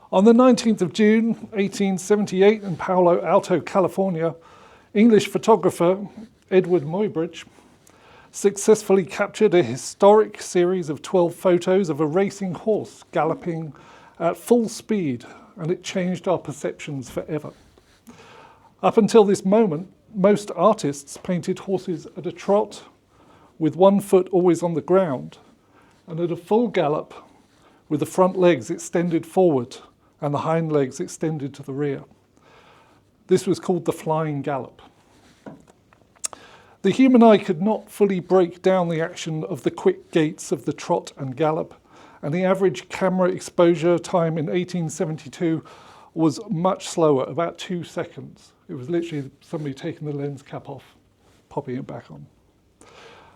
On the 19th of June, 1878, in Palo Alto, California, English photographer Edward Muybridge successfully captured a historic series of 12 photos of a racing horse galloping at full speed, and it changed our perceptions forever. Up until this moment, most artists painted horses at a trot, with one foot always on the ground, and at a full gallop, with the front legs extended forward and the hind legs extended to the rear. This was called the flying gallop. The human eye could not fully break down the action of the quick gaits of the trot and gallop, and the average camera exposure time in 1872 was much slower, about 2 seconds. It was literally somebody taking the lens cap off, popping it back on.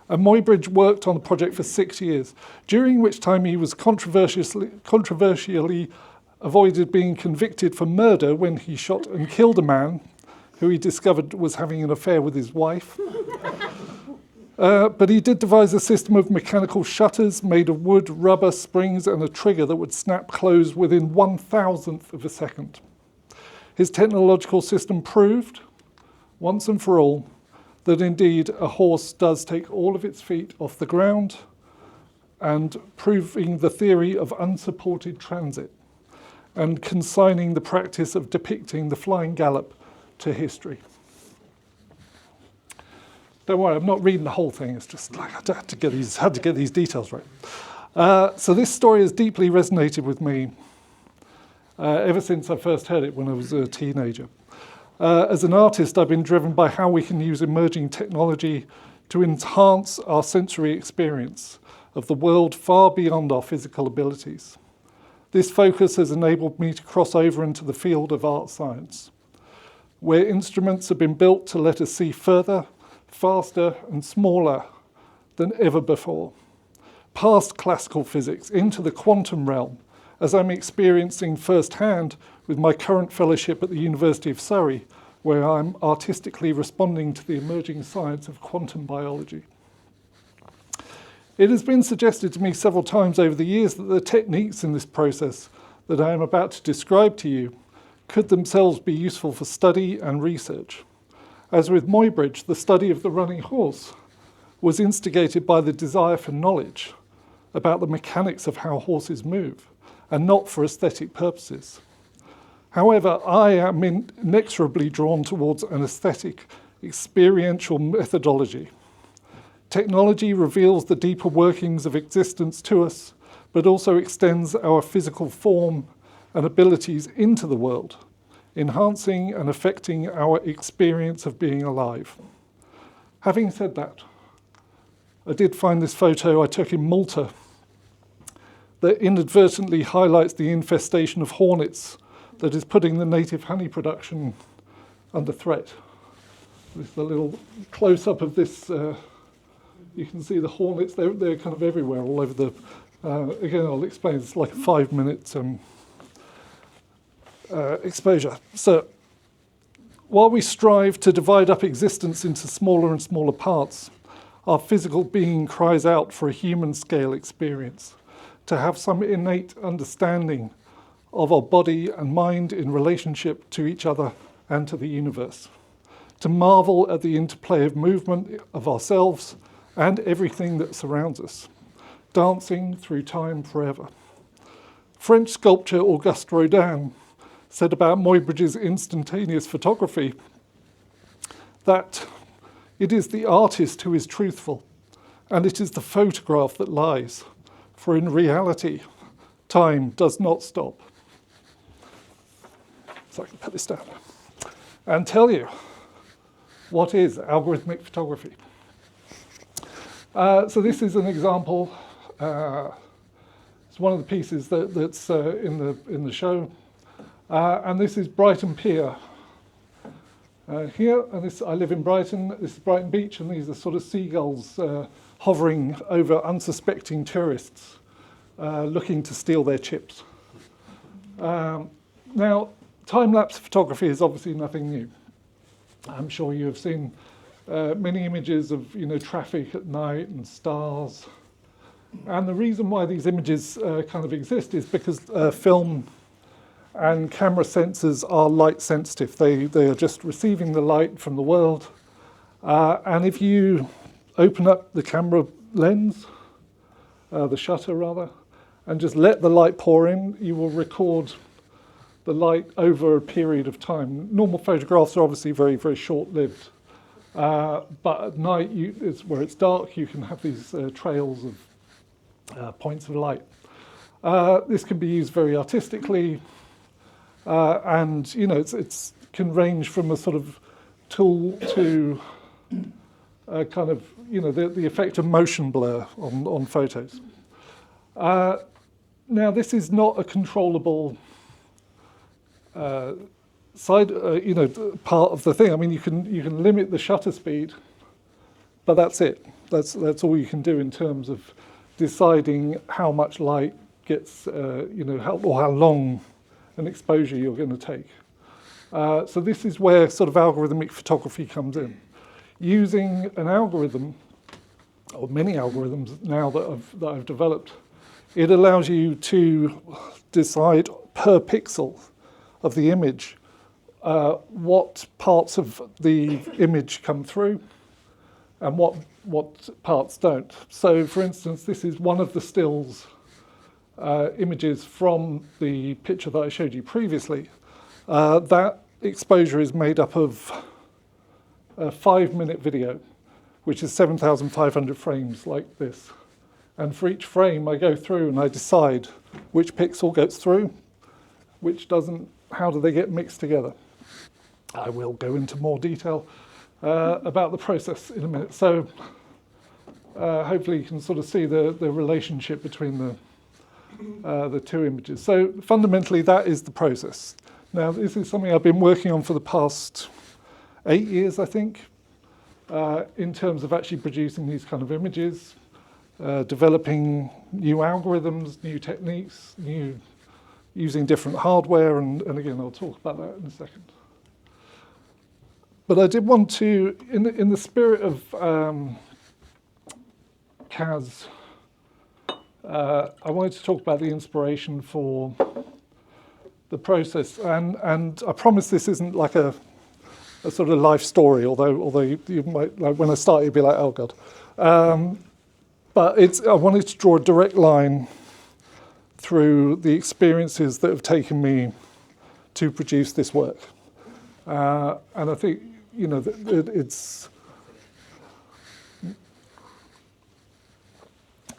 And Muybridge worked on the project for 6 years, during which time he was controversially avoided being convicted for murder when he shot and killed a man who he discovered was having an affair with his wife. But he did devise a system of mechanical shutters made of wood, rubber, springs, and a trigger that would snap closed within 1,000th of a second. His technological system proved, once and for all, that indeed a horse does take all of its feet off the ground, and proving the theory of unsupported transit, and consigning the practice of depicting the flying gallop to history. Don't worry, I'm not reading the whole thing. It's just like I had to get these details right. So this story has deeply resonated with me ever since I first heard it when I was a teenager. As an artist, I've been driven by how we can use emerging technology to enhance our sensory experience of the world far beyond our physical abilities. This focus has enabled me to cross over into the field of art science, where instruments have been built to let us see further, faster and smaller than ever before, past classical physics into the quantum realm, as I'm experiencing firsthand with my current fellowship at the University of Surrey, where I'm artistically responding to the emerging science of quantum biology. It has been suggested to me several times over the years that the techniques in this process that I am about to describe to you could themselves be useful for study and research. As with Muybridge, the study of the running horse was instigated by the desire for knowledge about the mechanics of how horses move, and not for aesthetic purposes. However, I am inexorably drawn towards an aesthetic, experiential methodology. Technology reveals the deeper workings of existence to us, but also extends our physical form and abilities into the world, enhancing and affecting our experience of being alive. Having said that, I did find this photo I took in Malta that inadvertently highlights the infestation of hornets that is putting the native honey production under threat. This is a little close-up of this. You can see the hornets, they're kind of everywhere, all over the... again, I'll explain, it's like a 5-minute exposure. So, while we strive to divide up existence into smaller and smaller parts, our physical being cries out for a human-scale experience, to have some innate understanding of our body and mind in relationship to each other and to the universe, to marvel at the interplay of movement of ourselves and everything that surrounds us, dancing through time forever. French sculptor Auguste Rodin said about Muybridge's instantaneous photography that it is the artist who is truthful, and it is the photograph that lies, for in reality, time does not stop. So I can put this down and tell you what is algorithmic photography. So this is an example. It's one of the pieces that's in the show, and this is Brighton Pier here. And I live in Brighton. This is Brighton Beach, and these are sort of seagulls hovering over unsuspecting tourists, looking to steal their chips. Now, time-lapse photography is obviously nothing new. I'm sure you have seen many images of traffic at night and stars. And the reason why these images kind of exist is because film and camera sensors are light sensitive. They are just receiving the light from the world. And if you open up the camera lens, the shutter rather, and just let the light pour in, you will record the light over a period of time. Normal photographs are obviously very, very short-lived. But at night, where it's dark, you can have these trails of points of light. This can be used very artistically, and it can range from a sort of tool to kind of the effect of motion blur on photos. Now, this is not a controllable part of the thing. I mean, you can limit the shutter speed, but that's it. That's all you can do in terms of deciding how much light gets, how long an exposure you're going to take. So this is where sort of algorithmic photography comes in. Using an algorithm, or many algorithms now that I've developed, it allows you to decide per pixel of the image what parts of the image come through and what parts don't. So, for instance, this is one of the stills images from the picture that I showed you previously. That exposure is made up of a 5-minute video, which is 7,500 frames like this. And for each frame, I go through and I decide which pixel gets through, which doesn't, how do they get mixed together. I will go into more detail about the process in a minute. So hopefully you can sort of see the relationship between the two images. So fundamentally, that is the process. Now, this is something I've been working on for the past 8 years, I think, in terms of actually producing these kind of images, developing new algorithms, new techniques, using different hardware, and again, I'll talk about that in a second. But I did want to, in the spirit of CAS, I wanted to talk about the inspiration for the process, and I promise this isn't like a sort of life story, although you might, like when I started, you'd be like, oh God. But I wanted to draw a direct line through the experiences that have taken me to produce this work. And I think,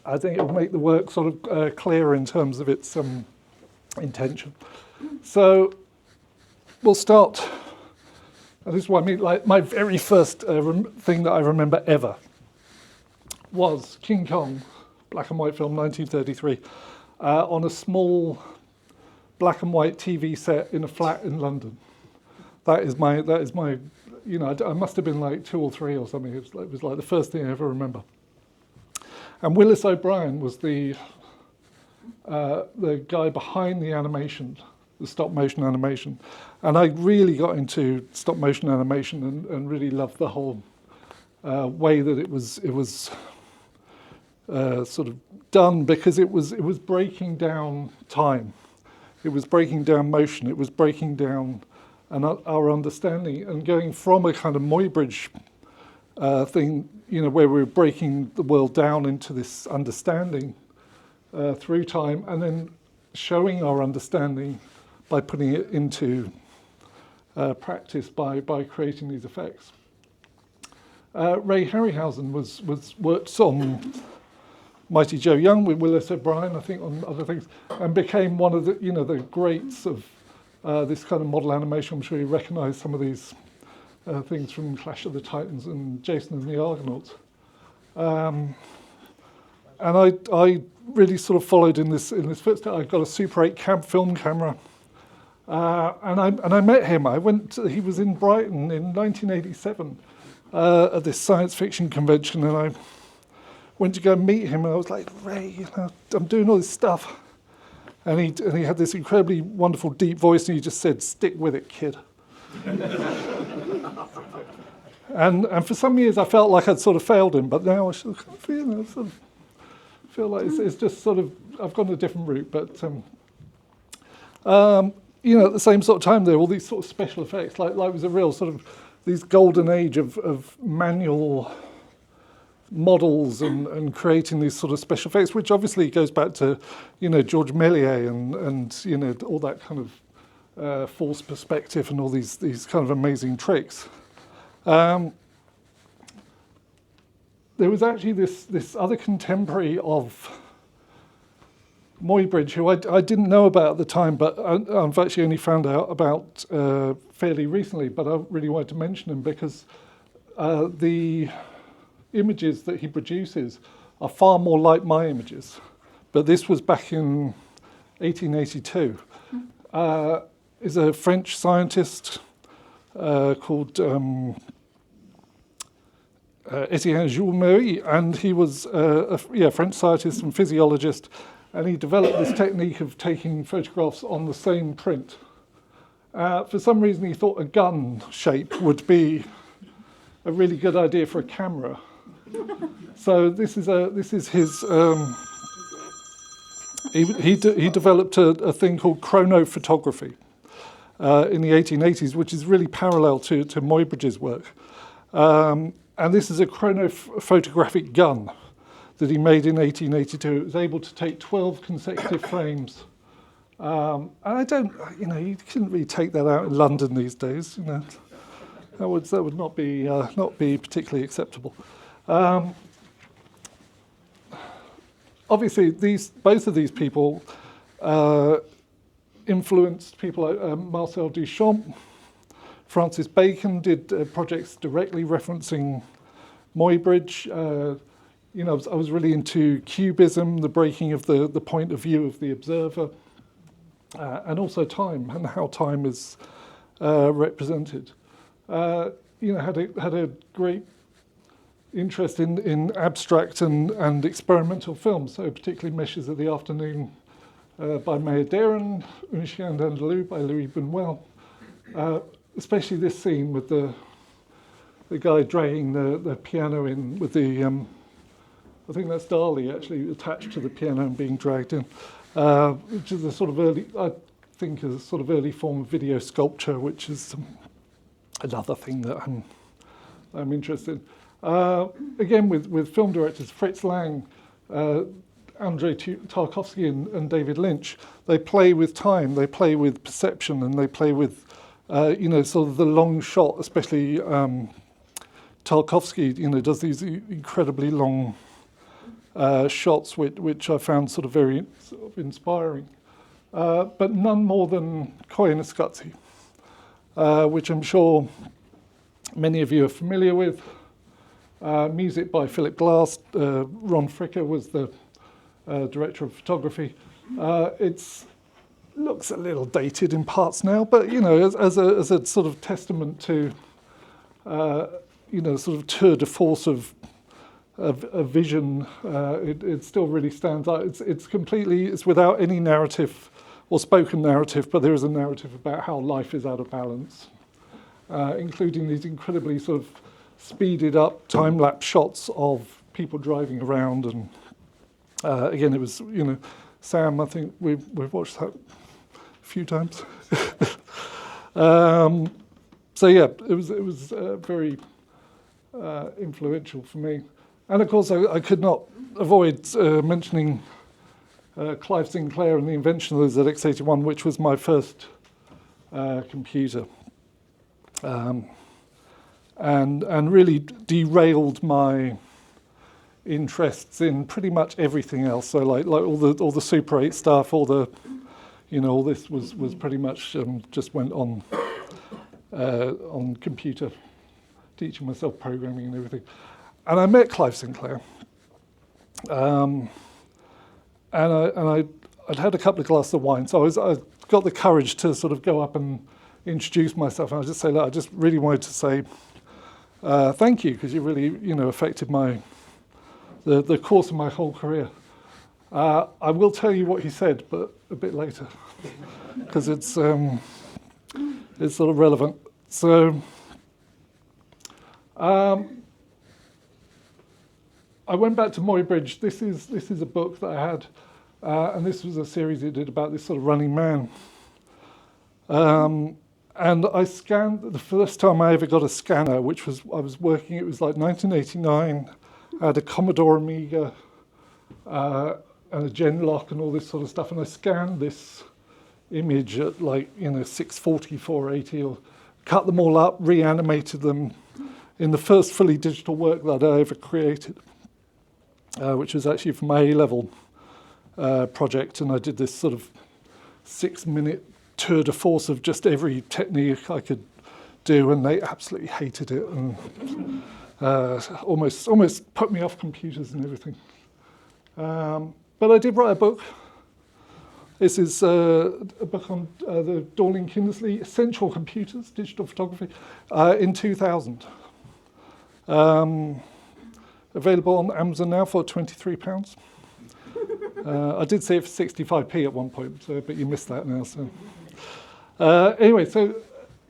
I think it will make the work sort of clearer in terms of its intention. So we'll start. And this is what I mean, like my very first thing that I remember ever was King Kong, black and white film, 1933, on a small black and white TV set in a flat in London. That is my, I must have been like 2 or 3 or something. It was like the first thing I ever remember. And Willis O'Brien was the guy behind the animation, the stop motion animation. And I really got into stop motion animation and really loved the whole way that it was sort of done, because it was breaking down time. It was breaking down motion. It was breaking down our understanding and going from a kind of Muybridge thing, where we're breaking the world down into this understanding through time, and then showing our understanding by putting it into practice by creating these effects. Ray Harryhausen worked on Mighty Joe Young with Willis O'Brien, I think, on other things, and became one of the greats of this kind of model animation. I'm sure you recognise some of these things from Clash of the Titans and Jason and the Argonauts. And I really sort of followed in this footstep. I've got a Super 8 film camera, and I met him. He was in Brighton in 1987 at this science fiction convention, and I went to go meet him, and I was like, Ray, I'm doing all this stuff. And he had this incredibly wonderful deep voice, and he just said, "Stick with it, kid." and for some years I felt like I'd sort of failed him, but now I sort of feel like it's just sort of, I've gone a different route. But at the same sort of time, there were all these sort of special effects, like it was a real sort of these golden age of manual models and creating these sort of special effects, which obviously goes back to, George Méliès and all that kind of false perspective and all these kind of amazing tricks. There was actually this other contemporary of Muybridge, who I didn't know about at the time, but I've actually only found out about fairly recently, but I really wanted to mention him because the images that he produces are far more like my images. But this was back in 1882. Is a French scientist called Etienne Jules Méry, and he was a French scientist and physiologist, and he developed this technique of taking photographs on the same print. For some reason, he thought a gun shape would be a really good idea for a camera. So this is his. He developed a thing called chronophotography in the 1880s, which is really parallel to Muybridge's work. And this is a chronophotographic gun that he made in 1882. It was able to take 12 consecutive frames. And I don't, you couldn't really take that out in London these days. That would not be particularly acceptable. Obviously, both of these people influenced people like Marcel Duchamp. Francis Bacon did projects directly referencing Muybridge. I was really into cubism, the breaking of the point of view of the observer, and also time and how time is represented. Had a great interest in abstract and experimental films, so particularly Meshes of the Afternoon by Maya Deren, Un Chien d'Andalou by Louis Buñuel. Especially this scene with the guy dragging the piano in with the, I think that's Dali actually attached to the piano and being dragged in, which is a sort of early form of video sculpture, which is another thing that I'm interested in. Again, with film directors, Fritz Lang, Andrei Tarkovsky and David Lynch, they play with time, they play with perception, and they play with sort of the long shot, especially Tarkovsky, does these incredibly long shots, which I found sort of very inspiring. But none more than Koyaanisqatsi, which I'm sure many of you are familiar with. Music by Philip Glass. Ron Fricker was the director of photography. It looks a little dated in parts now, but as a sort of testament to sort of tour de force of vision, it still really stands out. It's without any narrative or spoken narrative, but there is a narrative about how life is out of balance, including these incredibly sort of speeded up time-lapse shots of people driving around. And again, it was, Sam, I think we've watched that a few times. So yeah, it was very influential for me. And of course, I could not avoid mentioning Clive Sinclair and the invention of the ZX81, which was my first computer. And really derailed my interests in pretty much everything else. So like all the Super 8 stuff, all this was pretty much just went on computer, teaching myself programming and everything. And I met Clive Sinclair, and I'd had a couple of glasses of wine, so I got the courage to sort of go up and introduce myself. And I just say, look, I just really wanted to say thank you, because you really affected the course of my whole career. I will tell you what he said, but a bit later, because it's sort of relevant. So I went back to Muybridge. This is a book that I had, and this was a series he did about this sort of running man. And I scanned, the first time I ever got a scanner, which was, I was working, it was like 1989, I had a Commodore Amiga and a Genlock and all this sort of stuff, and I scanned this image at like, 640, 480, or cut them all up, reanimated them in the first fully digital work that I ever created, which was actually for my A-level project, and I did this sort of 6-minute tour de force of just every technique I could do, and they absolutely hated it, and almost put me off computers and everything. But I did write a book. This is a book on the Dorling Kindersley, Essential Computers, Digital Photography, in 2000. Available on Amazon now for £23. I did say it for 65p at one point, but you missed that now. So anyway, so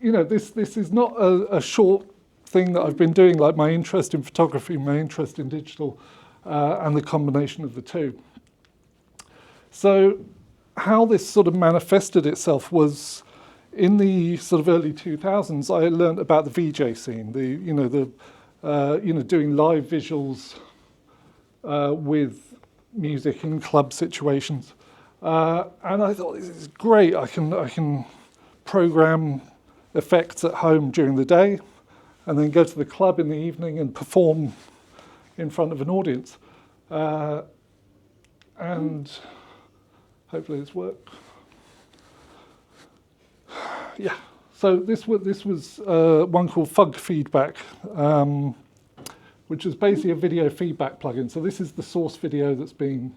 this is not a short thing that I've been doing, like my interest in photography, my interest in digital, and the combination of the two. So how this sort of manifested itself was in the sort of early 2000s. I learned about the VJ scene, doing live visuals with music in club situations, and I thought, this is great. I can program effects at home during the day, and then go to the club in the evening and perform in front of an audience, and hopefully this worked. Yeah. So this was one called Fug Feedback, which is basically a video feedback plugin. So this is the source video that's being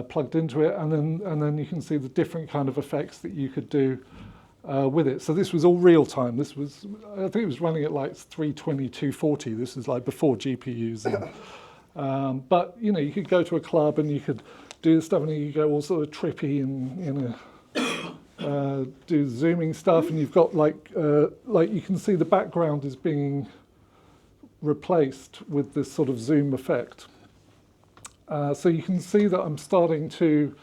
plugged into it, and then you can see the different kind of effects that you could do with it. So this was all real time. This was, I think it was running at like 320, 240. This is like before GPUs. And, but you could go to a club and you could do the stuff, and you go all sort of trippy and do zooming stuff, and you've got like you can see the background is being replaced with this sort of zoom effect. So you can see that I'm starting to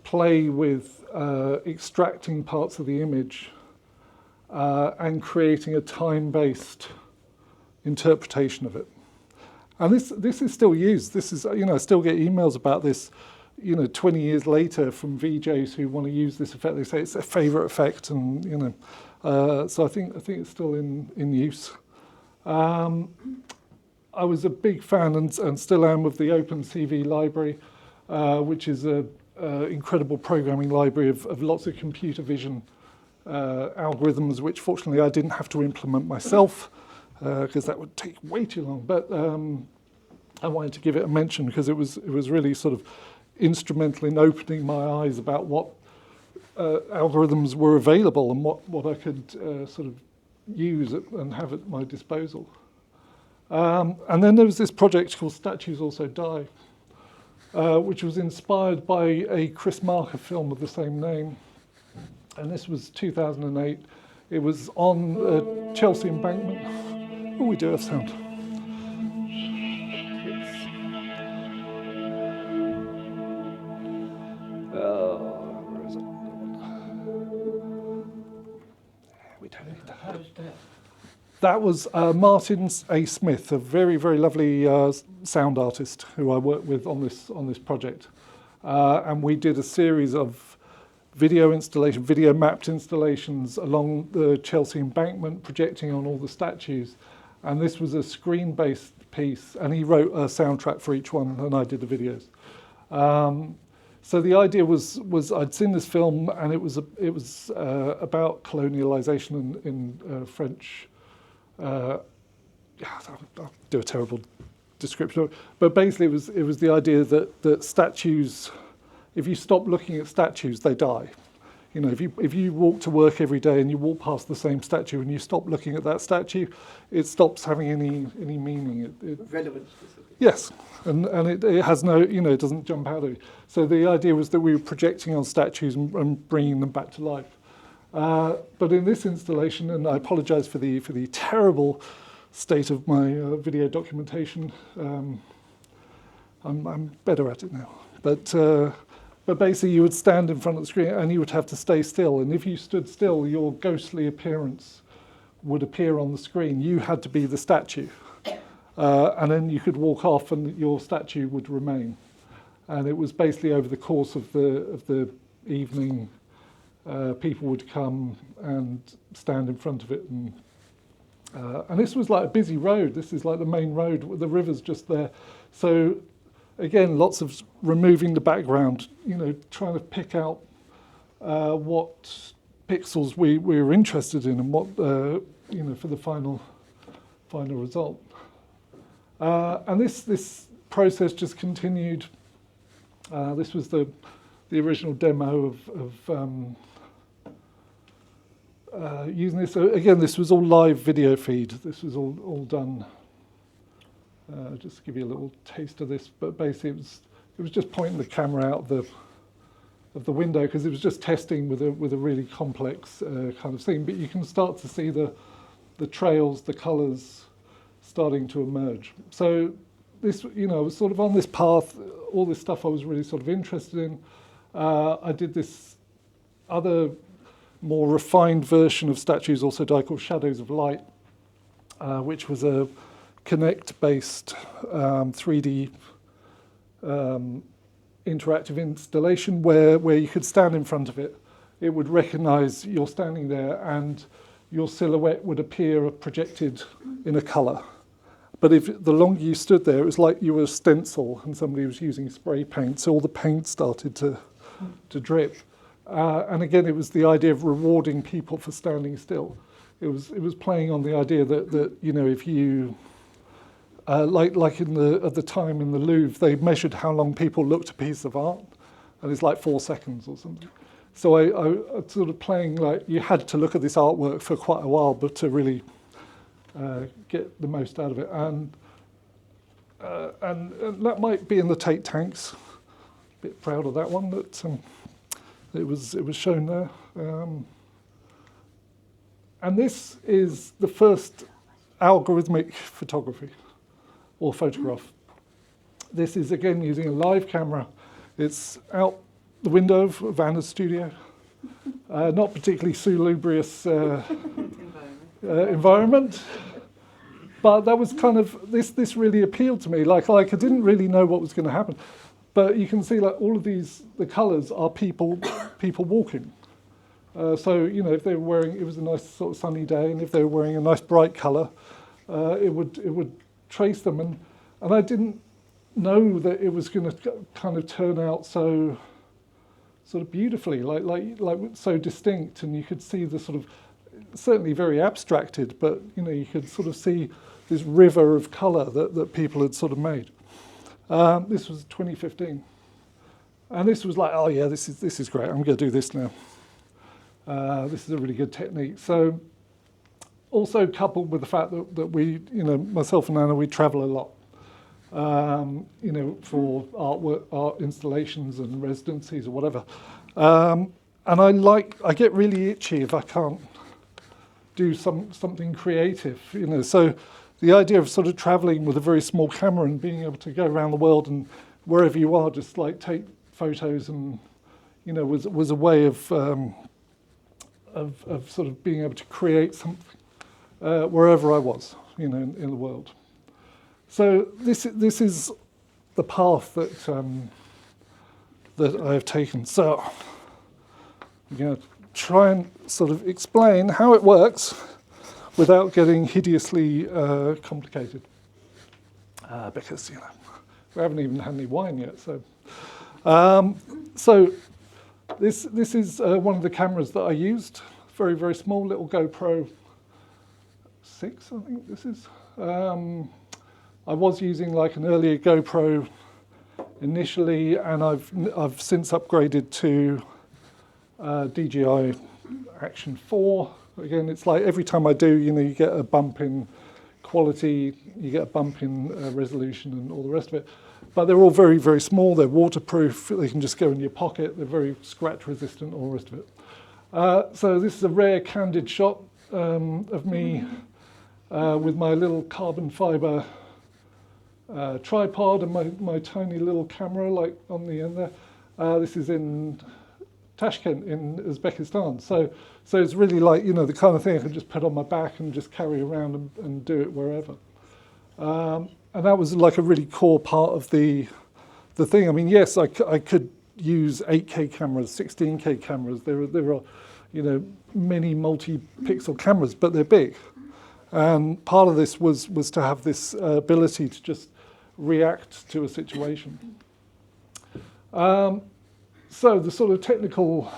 play with extracting parts of the image and creating a time-based interpretation of it. And this is still used. This is, I still get emails about this, 20 years later from VJs who want to use this effect. They say it's their favorite effect, and so I think it's still in use. I was a big fan and still am of the OpenCV library, which is an incredible programming library of lots of computer vision algorithms, which fortunately I didn't have to implement myself, because that would take way too long. But I wanted to give it a mention because it was really sort of instrumental in opening my eyes about what algorithms were available and what I could sort of use and have at my disposal. And then there was this project called Statues Also Die, which was inspired by a Chris Marker film of the same name. And this was 2008. It was on Chelsea Embankment. Oh, we do have sound. Where is it? We don't need that. That was Martin A. Smith, a very, very lovely sound artist who I worked with on this project. And we did a series of video mapped installations along the Chelsea Embankment, projecting on all the statues. And this was a screen-based piece, and he wrote a soundtrack for each one, and I did the videos. So the idea was I'd seen this film, and it was about colonialization in French. I'll do a terrible description, but basically it was the idea that statues, if you stop looking at statues, they die. If you walk to work every day and you walk past the same statue and you stop looking at that statue, it stops having any meaning. Relevance. Yes, and it has no, it doesn't jump out at you. So the idea was that we were projecting on statues and bringing them back to life. But in this installation, and I apologise for the terrible state of my video documentation, I'm better at it now. But But basically you would stand in front of the screen and you would have to stay still. And if you stood still, your ghostly appearance would appear on the screen. You had to be the statue. And then you could walk off and your statue would remain. And it was basically over the course of the evening, people would come and stand in front of it. And this was like a busy road. This is like the main road. The river's just there. So again, lots of removing the background, trying to pick out what pixels we were interested in and what, for the final result. And this process just continued. This was the original demo of using this. So again, this was all live video feed. This was all done. Just to give you a little taste of this, but basically it was just pointing the camera out of the window because it was just testing with a really complex kind of thing. But you can start to see the trails, the colours starting to emerge. So this, I was sort of on this path. All this stuff I was really sort of interested in. I did this other more refined version of statues, also called Shadows of Light, which was a Connect-based 3D interactive installation where you could stand in front of it. It would recognise you're standing there and your silhouette would appear projected in a colour. But if the longer you stood there, it was like you were a stencil and somebody was using spray paint, so all the paint started to drip. And again, it was the idea of rewarding people for standing still. It was playing on the idea that if you like at the time in the Louvre, they measured how long people looked at a piece of art, and it's like 4 seconds or something. So I sort of playing like you had to look at this artwork for quite a while, but to really get the most out of it. And that might be in the Tate tanks. A bit proud of that one, that it was shown there. And this is the first algorithmic photography, or photograph. This is again using a live camera. It's out the window of Anna's studio. Not particularly salubrious environment, but that was kind of, this really appealed to me. Like I didn't really know what was going to happen, but you can see like all of these, the colours are people walking. So if they were wearing, it was a nice sort of sunny day, and if they were wearing a nice bright colour, it would trace them, and I didn't know that it was going to kind of turn out so sort of beautifully, like so distinct, and you could see the sort of, certainly very abstracted, but you could sort of see this river of colour that people had sort of made. This was 2015, and this was like, oh yeah, this is great. I'm going to do this now. This is a really good technique. So, also coupled with the fact that we, myself and Anna, we travel a lot, for artwork, art installations and residencies or whatever. And I get really itchy if I can't do something creative, So the idea of sort of traveling with a very small camera and being able to go around the world and wherever you are, just like take photos and, was a way of sort of being able to create something wherever I was, in the world. So this is the path that I have taken. So I'm going to try and sort of explain how it works without getting hideously complicated, because we haven't even had any wine yet. So this is one of the cameras that I used. Very, very small little GoPro 6, I think this is. I was using like an earlier GoPro initially, and I've since upgraded to DJI Action 4. Again, it's like every time I do, you get a bump in quality, you get a bump in resolution and all the rest of it. But they're all very, very small. They're waterproof. They can just go in your pocket. They're very scratch resistant, all the rest of it. So this is a rare candid shot of me with my little carbon fiber tripod and my tiny little camera like on the end there. This is in Tashkent in Uzbekistan. So it's really like, the kind of thing I can just put on my back and just carry around and do it wherever. And that was like a really core part of the thing. I mean, yes, I could use 8K cameras, 16K cameras. There are, many multi-pixel cameras, but they're big. And part of this was to have this ability to just react to a situation. So the sort of technical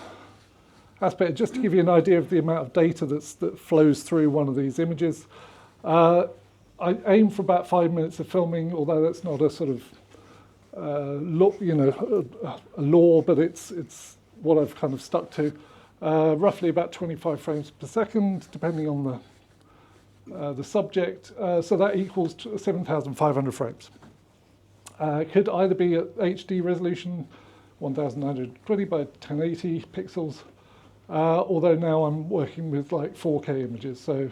aspect, just to give you an idea of the amount of data that flows through one of these images. I aim for about 5 minutes of filming, although that's not a sort of a law, but it's what I've kind of stuck to. Roughly about 25 frames per second, depending on the subject. So that equals 7,500 frames. It could either be at HD resolution, 1920 by 1080 pixels, although now I'm working with like 4K images, so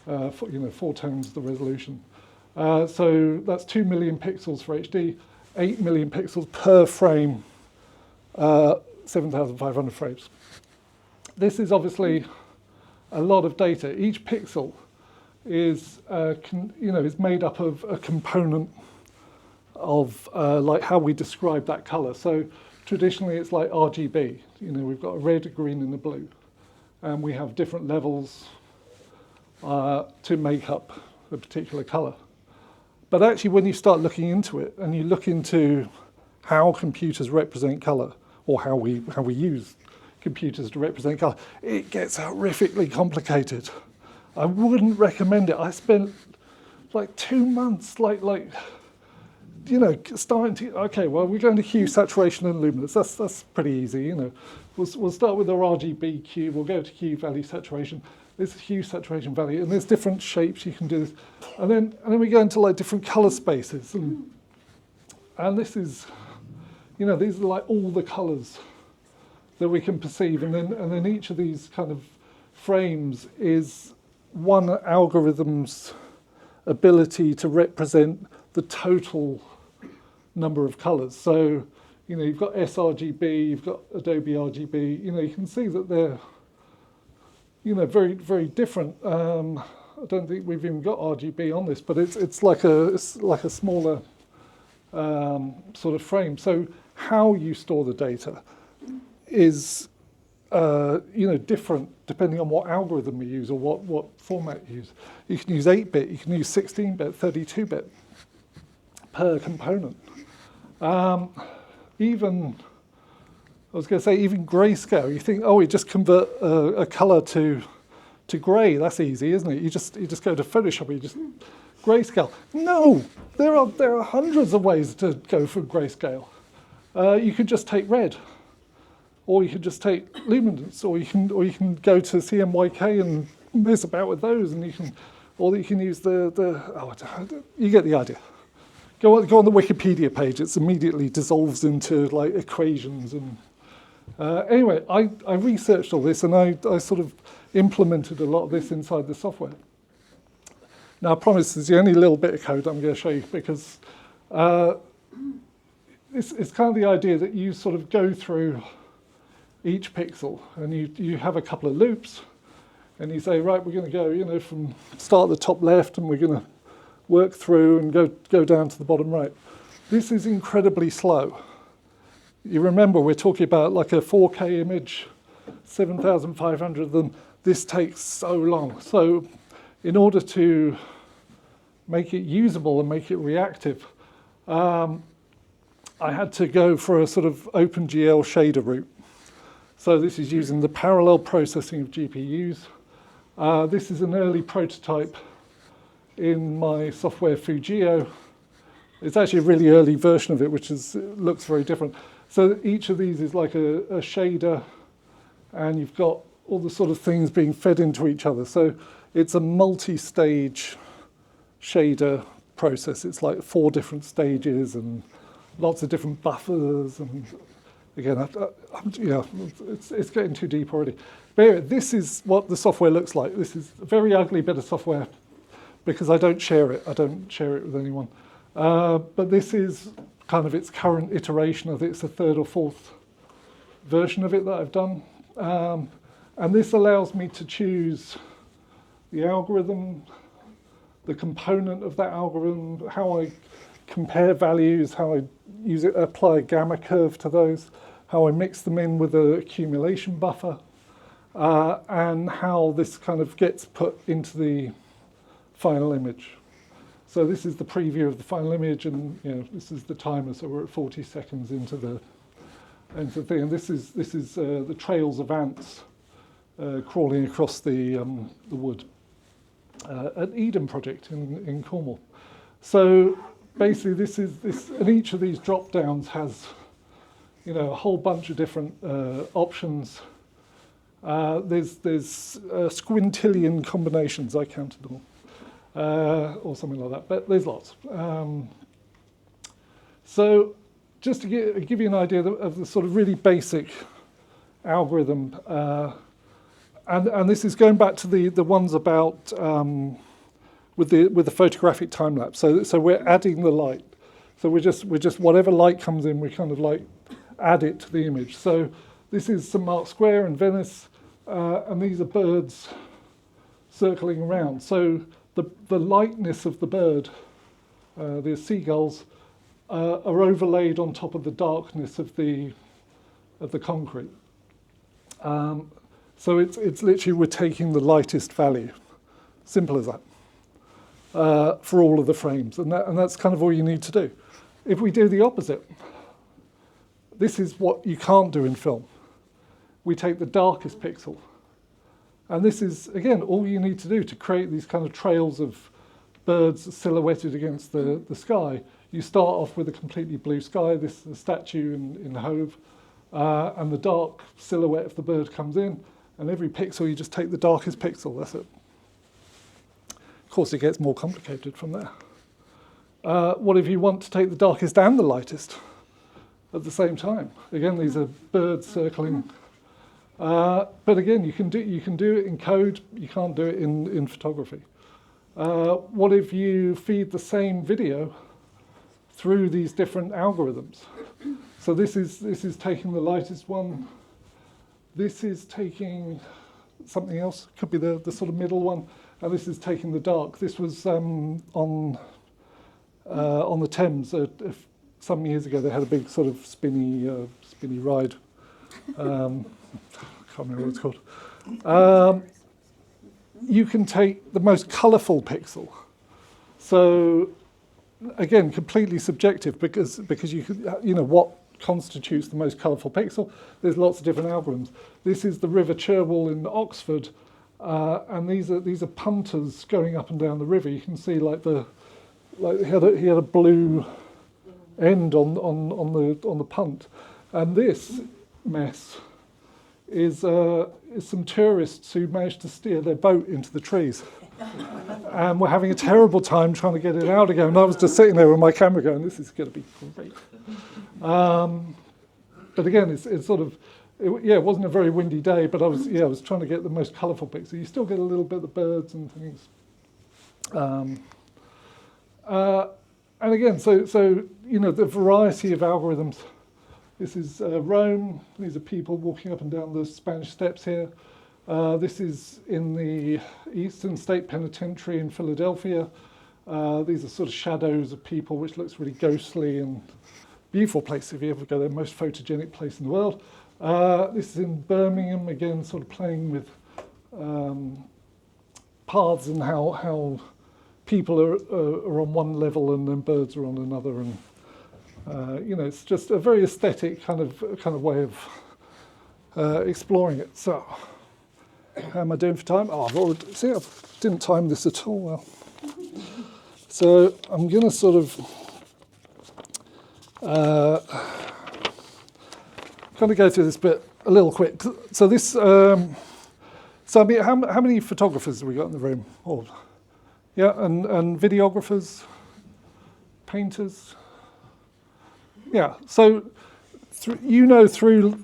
4 times the resolution. So that's 2 million pixels for HD, 8 million pixels per frame, 7,500 frames. This is obviously a lot of data. Each pixel is made up of a component of like how we describe that color. So traditionally it's like RGB. We've got a red, a green, and a blue, and we have different levels to make up a particular color. But actually, when you start looking into it, and you look into how computers represent color, or how we use computers to represent color, it gets horrifically complicated. I wouldn't recommend it. I spent like 2 months, starting to, okay, well, we're going to hue, saturation, and luminance. That's pretty easy, We'll start with our RGB hue. We'll go to hue, value, saturation. This is hue, saturation, value, and there's different shapes you can do this. And then we go into like different color spaces, and this is, these are like all the colors that we can perceive, and then each of these kind of frames is one algorithm's ability to represent the total number of colors. So, you've got sRGB, you've got Adobe RGB. You can see that they're, very, very different. I don't think we've even got RGB on this, but it's like a smaller sort of frame. So how you store the data is different depending on what algorithm you use or what format you use. You can use 8-bit, you can use 16-bit, 32-bit per component. Even grayscale. You think, we just convert a color to grey. That's easy, isn't it? You just go to Photoshop. You just grayscale. No, there are hundreds of ways to go for grayscale. You could just take red, or you could just take luminance, or you can go to CMYK and mess about with those, and you can use you get the idea. Go on the Wikipedia page. It's immediately dissolves into like equations and. Anyway, I researched all this, and I sort of implemented a lot of this inside the software. Now, I promise there's the only little bit of code I'm going to show you, because it's kind of the idea that you sort of go through each pixel, and you have a couple of loops, and you say, right, we're going to go, from start at the top left, and we're going to work through and go down to the bottom right. This is incredibly slow. You remember, we're talking about like a 4K image, 7,500 of them. This takes so long. So in order to make it usable and make it reactive, I had to go for a sort of OpenGL shader route. So this is using the parallel processing of GPUs. This is an early prototype in my software Fujio. It's actually a really early version of it, which looks very different. So each of these is like a shader, and you've got all the sort of things being fed into each other. So it's a multi-stage shader process. It's like 4 different stages and lots of different buffers. And again, it's getting too deep already. But anyway, this is what the software looks like. This is a very ugly bit of software because I don't share it. I don't share it with anyone. But this is kind of its current iteration of it. It's the third or fourth version of it that I've done. And this allows me to choose the algorithm, the component of that algorithm, how I compare values, how I apply a gamma curve to those, how I mix them in with an accumulation buffer, and how this kind of gets put into the final image. So this is the preview of the final image, and this is the timer. So we're at 40 seconds into the thing, and this is the trails of ants crawling across the wood at Eden Project in Cornwall. So basically, this, and each of these drop downs has a whole bunch of different options. There's squintillion combinations. I counted them all, or something like that. But there's lots. So just to give you an idea of the sort of really basic algorithm, and this is going back to the ones about with the photographic time lapse. So we're adding the light. So we're just whatever light comes in, we kind of like add it to the image. So this is St. Mark's Square in Venice, and these are birds circling around. So the lightness of the bird, the seagulls, are overlaid on top of the darkness of the concrete. So it's literally we're taking the lightest value, simple as that, for all of the frames, and that's kind of all you need to do. If we do the opposite, this is what you can't do in film. We take the darkest pixel, and this is again all you need to do to create these kind of trails of birds silhouetted against the sky. You start off with a completely blue sky. This is the statue in Hove, and the dark silhouette of the bird comes in, and every pixel you just take the darkest pixel. That's it. Of course, it gets more complicated from there. What if you want to take the darkest and the lightest at the same time? Again, these are birds circling. But again, you can do it in code. You can't do it in photography. What if you feed the same video through these different algorithms? So this is taking the lightest one. This is taking something else. Could be the sort of middle one. And this is taking the dark. This was on the Thames some years ago. They had a big sort of spinny ride. I can't remember what it's called. You can take the most colourful pixel. So again, completely subjective because you can, what constitutes the most colourful pixel. There's lots of different algorithms. This is the River Cherwell in Oxford, and these are punters going up and down the river. You can see he had a blue end on the punt, and this mess is some tourists who managed to steer their boat into the trees. And we're having a terrible time trying to get it out again. And I was just sitting there with my camera going, this is going to be great. But again, it's sort of, it wasn't a very windy day, but I was trying to get the most colourful picture. You still get a little bit of birds and things. And again, so the variety of algorithms. This is Rome. These are people walking up and down the Spanish Steps here. This is in the Eastern State Penitentiary in Philadelphia. These are sort of shadows of people, which looks really ghostly and beautiful place if you ever go there, most photogenic place in the world. This is in Birmingham, again, sort of playing with paths and how people are on one level and then birds are on another, and it's just a very aesthetic kind of way of exploring it. So, how am I doing for time? I didn't time this at all well. So I'm going to sort of kind of go through this bit a little quick. So this, so I mean, how many photographers have we got in the room? Oh, yeah, and videographers, painters. Yeah, so through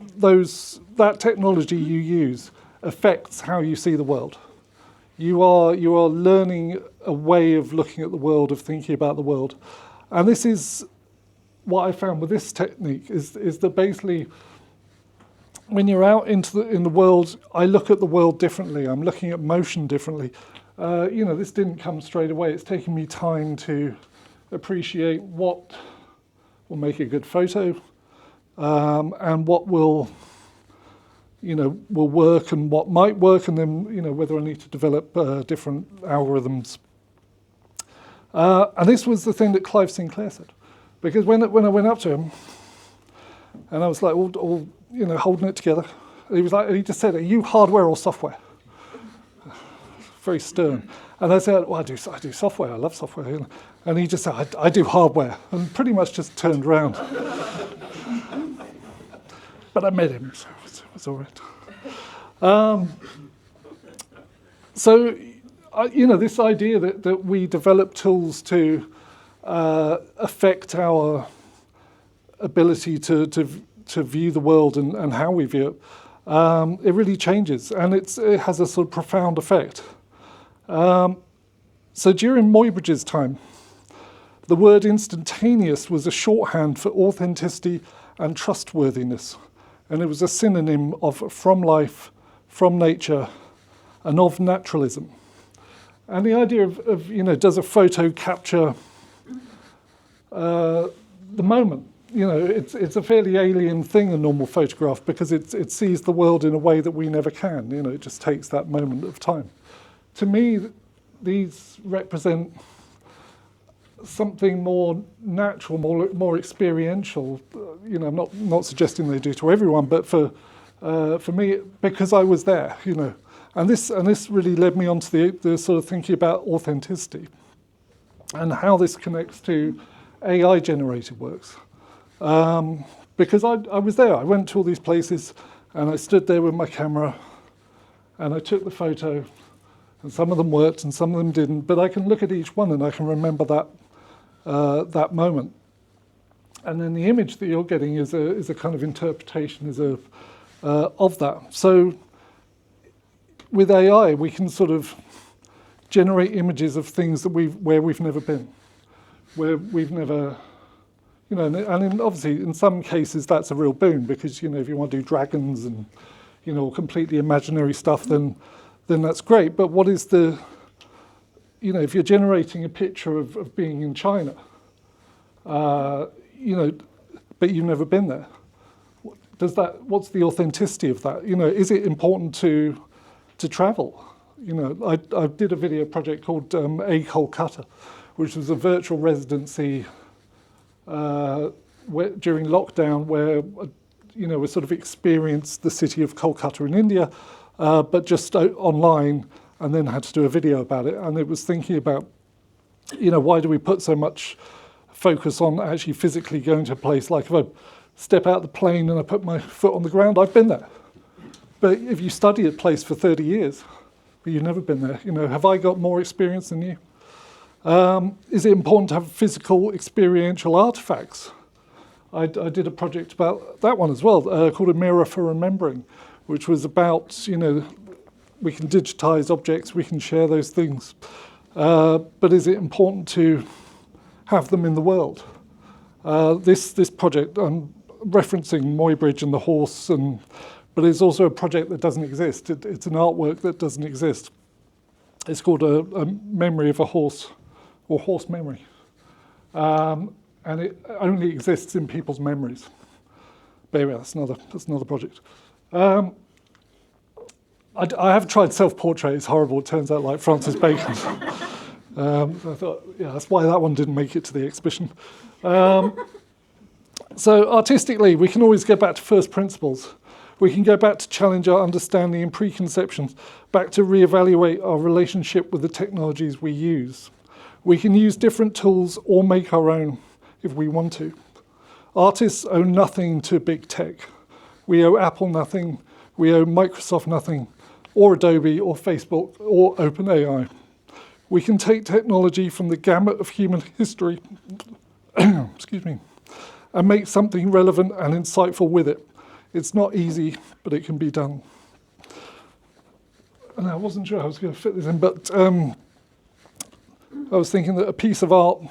that technology you use affects how you see the world. You are learning a way of looking at the world, of thinking about the world, and this is what I found with this technique is that basically, when you're out in the world, I look at the world differently. I'm looking at motion differently. This didn't come straight away. It's taken me time to appreciate what will make a good photo, and what will work and what might work, and then whether I need to develop different algorithms. And this was the thing that Clive Sinclair said, because when I went up to him, and I was like all holding it together, he just said, "Are you hardware or software?" Very stern. And I said, "Well, I do software. I love software." And he just said, I do hardware," and pretty much just turned around. But I met him, so it was all right. This idea that we develop tools to affect our ability to view the world and how we view it, it really changes, and it has a sort of profound effect. So during Muybridge's time, the word instantaneous was a shorthand for authenticity and trustworthiness, and it was a synonym of from life, from nature, and of naturalism. And the idea of does a photo capture the moment? It's a fairly alien thing, a normal photograph, because it sees the world in a way that we never can. It just takes that moment of time. To me, these represent something more natural, more experiential. I'm not suggesting they do to everyone, but for me, because I was there, and this really led me on to the sort of thinking about authenticity and how this connects to AI-generated works. Because I was there, I went to all these places, and I stood there with my camera, and I took the photo, and some of them worked, and some of them didn't. But I can look at each one, and I can remember that moment. And then the image that you're getting is a kind of interpretation of that. So with AI, we can sort of generate images of things that where we've never been, where we've never, obviously in some cases that's a real boon, because if you want to do dragons and completely imaginary stuff, then that's great. But what is if you're generating a picture of being in China, but you've never been there, what's the authenticity of that? Is it important to travel? I did a video project called A Kolkata, which was a virtual residency during lockdown, where we sort of experienced the city of Kolkata in India, but just online, and then had to do a video about it. And it was thinking about, why do we put so much focus on actually physically going to a place? Like if I step out the plane and I put my foot on the ground, I've been there. But if you study a place for 30 years, but you've never been there, have I got more experience than you? Is it important to have physical experiential artifacts? I did a project about that one as well, called A Mirror for Remembering, which was about, we can digitize objects, we can share those things. But is it important to have them in the world? This project, I'm referencing Muybridge and the horse, but it's also a project that doesn't exist. It's an artwork that doesn't exist. It's called a memory of a horse, or horse memory. And it only exists in people's memories. But anyway, that's another project. I have tried self-portrait. It's horrible. It turns out like Francis Bacon. I thought, that's why that one didn't make it to the exhibition. So artistically, we can always go back to first principles. We can go back to challenge our understanding and preconceptions, back to reevaluate our relationship with the technologies we use. We can use different tools or make our own if we want to. Artists owe nothing to big tech. We owe Apple nothing. We owe Microsoft nothing, or Adobe, or Facebook, or OpenAI. We can take technology from the gamut of human history excuse me, and make something relevant and insightful with it. It's not easy, but it can be done. And I wasn't sure I was going to fit this in, but I was thinking that a piece of art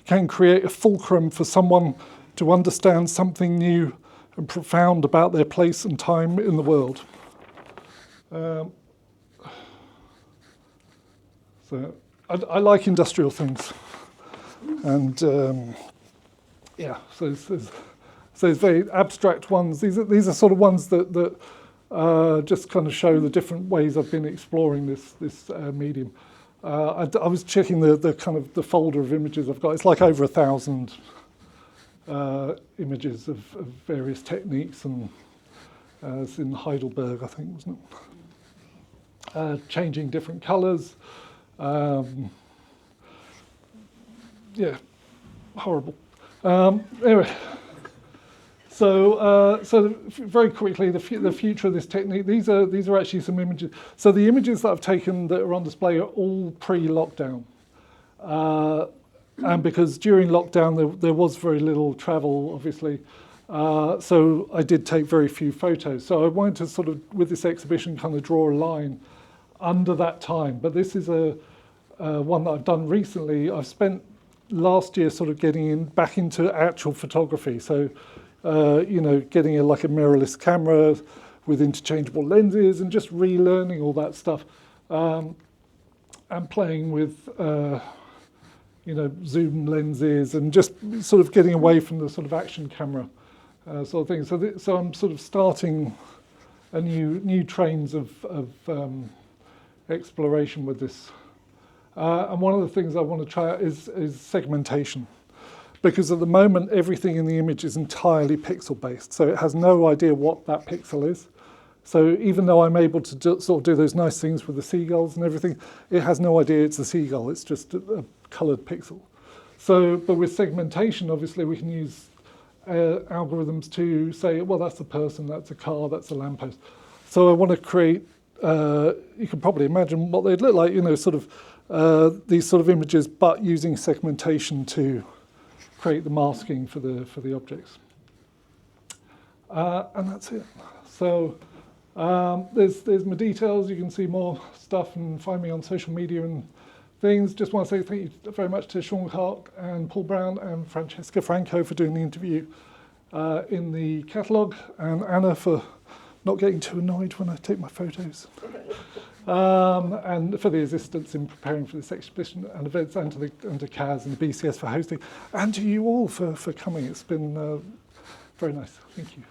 can create a fulcrum for someone to understand something new and profound about their place and time in the world. So I like industrial things, and so there's very abstract ones. These are sort of ones that just kind of show the different ways I've been exploring this medium. I was checking the kind of the folder of images I've got. It's like over 1,000 images of various techniques, and it's in Heidelberg, I think, wasn't it? Changing different colours. Yeah, horrible. Anyway, so very quickly, the future of this technique. These are actually some images. So the images that I've taken that are on display are all pre-lockdown, and because during lockdown there was very little travel, obviously. So I did take very few photos. So I wanted to sort of, with this exhibition, kind of draw a line under that time. But this is a one that I've done recently. I've spent last year sort of getting back into actual photography. So, getting like a mirrorless camera with interchangeable lenses and just relearning all that stuff, and playing with, zoom lenses and just sort of getting away from the sort of action camera sort of thing. So I'm sort of starting a new trains of exploration with this. And one of the things I want to try out is segmentation, because at the moment everything in the image is entirely pixel based, so it has no idea what that pixel is. So even though I'm able to sort of do those nice things with the seagulls and everything, it has no idea it's a seagull, it's just a coloured pixel. So, but with segmentation, obviously we can use algorithms to say, well, that's a person, that's a car, that's a lamppost. So I want to create, you can probably imagine what they'd look like, sort of these sort of images, but using segmentation to create the masking for the objects. And that's it. So there's my details. You can see more stuff and find me on social media and things. Just want to say thank you very much to Sean Clark and Paul Brown and Francesca Franco for doing the interview in the catalogue, and Anna for not getting too annoyed when I take my photos. And for the assistance in preparing for this exhibition and events, and to Kaz and the BCS for hosting, and to you all for coming. It's been very nice. Thank you.